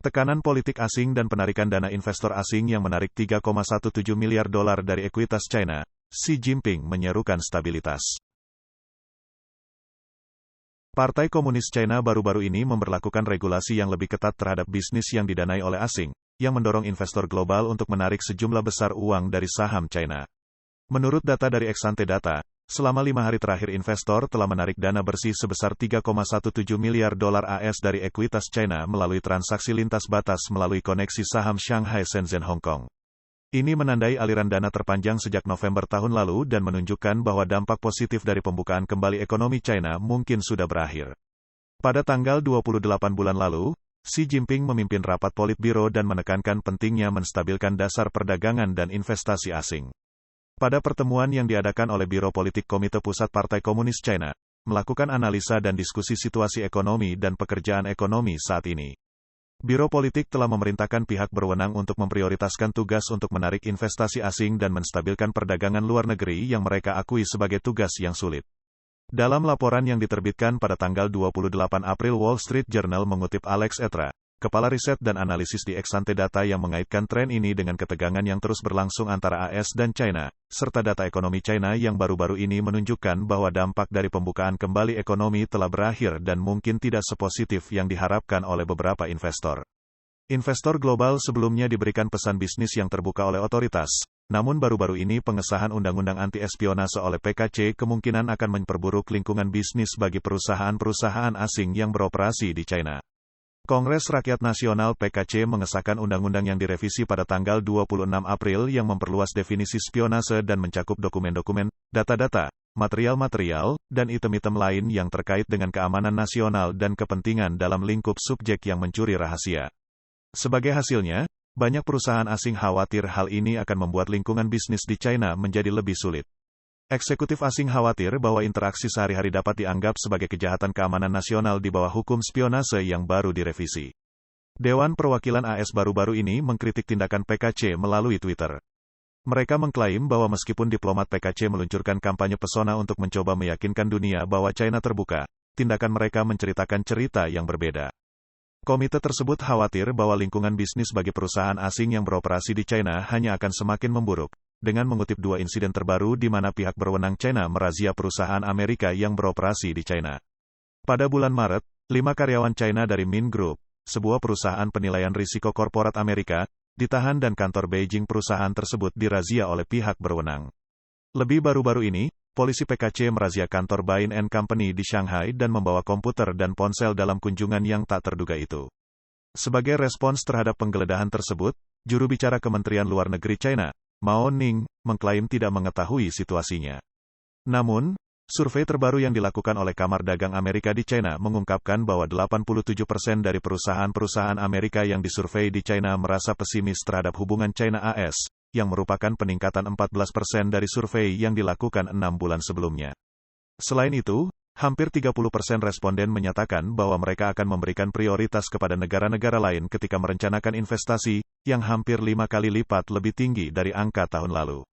Tekanan politik asing dan penarikan dana investor asing yang menarik 3,17 miliar dolar dari ekuitas China, Xi Jinping menyerukan stabilitas. Partai Komunis China baru-baru ini memberlakukan regulasi yang lebih ketat terhadap bisnis yang didanai oleh asing, yang mendorong investor global untuk menarik sejumlah besar uang dari saham China. Menurut data dari Exante Data, selama 5 hari terakhir investor telah menarik dana bersih sebesar 3,17 miliar dolar AS dari ekuitas China melalui transaksi lintas batas melalui koneksi saham Shanghai Shenzhen Hong Kong. Ini menandai aliran dana terpanjang sejak November tahun lalu dan menunjukkan bahwa dampak positif dari pembukaan kembali ekonomi China mungkin sudah berakhir. Pada tanggal 28 bulan lalu, Xi Jinping memimpin rapat Politbiro dan menekankan pentingnya menstabilkan dasar perdagangan dan investasi asing. Pada pertemuan yang diadakan oleh Biro Politik Komite Pusat Partai Komunis China, melakukan analisa dan diskusi situasi ekonomi dan pekerjaan ekonomi saat ini. Biro Politik telah memerintahkan pihak berwenang untuk memprioritaskan tugas untuk menarik investasi asing dan menstabilkan perdagangan luar negeri yang mereka akui sebagai tugas yang sulit. Dalam laporan yang diterbitkan pada tanggal 28 April, Wall Street Journal mengutip Alex Etra, kepala riset dan analisis di Exante Data, yang mengaitkan tren ini dengan ketegangan yang terus berlangsung antara AS dan China, serta data ekonomi China yang baru-baru ini menunjukkan bahwa dampak dari pembukaan kembali ekonomi telah berakhir dan mungkin tidak sepositif yang diharapkan oleh beberapa investor. Investor global sebelumnya diberikan pesan bisnis yang terbuka oleh otoritas, namun baru-baru ini pengesahan Undang-Undang Anti-Espionase oleh PKC kemungkinan akan memperburuk lingkungan bisnis bagi perusahaan-perusahaan asing yang beroperasi di China. Kongres Rakyat Nasional PKC mengesahkan undang-undang yang direvisi pada tanggal 26 April yang memperluas definisi spionase dan mencakup dokumen-dokumen, data-data, material-material, dan item-item lain yang terkait dengan keamanan nasional dan kepentingan dalam lingkup subjek yang mencuri rahasia. Sebagai hasilnya, banyak perusahaan asing khawatir hal ini akan membuat lingkungan bisnis di China menjadi lebih sulit. Eksekutif asing khawatir bahwa interaksi sehari-hari dapat dianggap sebagai kejahatan keamanan nasional di bawah hukum spionase yang baru direvisi. Dewan Perwakilan AS baru-baru ini mengkritik tindakan PKC melalui Twitter. Mereka mengklaim bahwa meskipun diplomat PKC meluncurkan kampanye pesona untuk mencoba meyakinkan dunia bahwa China terbuka, tindakan mereka menceritakan cerita yang berbeda. Komite tersebut khawatir bahwa lingkungan bisnis bagi perusahaan asing yang beroperasi di China hanya akan semakin memburuk, dengan mengutip 2 insiden terbaru di mana pihak berwenang China merazia perusahaan Amerika yang beroperasi di China. Pada bulan Maret, 5 karyawan China dari Min Group, sebuah perusahaan penilaian risiko korporat Amerika, ditahan dan kantor Beijing perusahaan tersebut dirazia oleh pihak berwenang. Lebih baru-baru ini, polisi PKC merazia kantor Bain & Company di Shanghai dan membawa komputer dan ponsel dalam kunjungan yang tak terduga itu. Sebagai respons terhadap penggeledahan tersebut, juru bicara Kementerian Luar Negeri China, Mao Ning, mengklaim tidak mengetahui situasinya. Namun, survei terbaru yang dilakukan oleh Kamar Dagang Amerika di China mengungkapkan bahwa 87% dari perusahaan-perusahaan Amerika yang disurvei di China merasa pesimis terhadap hubungan China-AS, yang merupakan peningkatan 14% dari survei yang dilakukan 6 bulan sebelumnya. Selain itu, hampir 30% responden menyatakan bahwa mereka akan memberikan prioritas kepada negara-negara lain ketika merencanakan investasi, yang hampir 5 kali lipat lebih tinggi dari angka tahun lalu.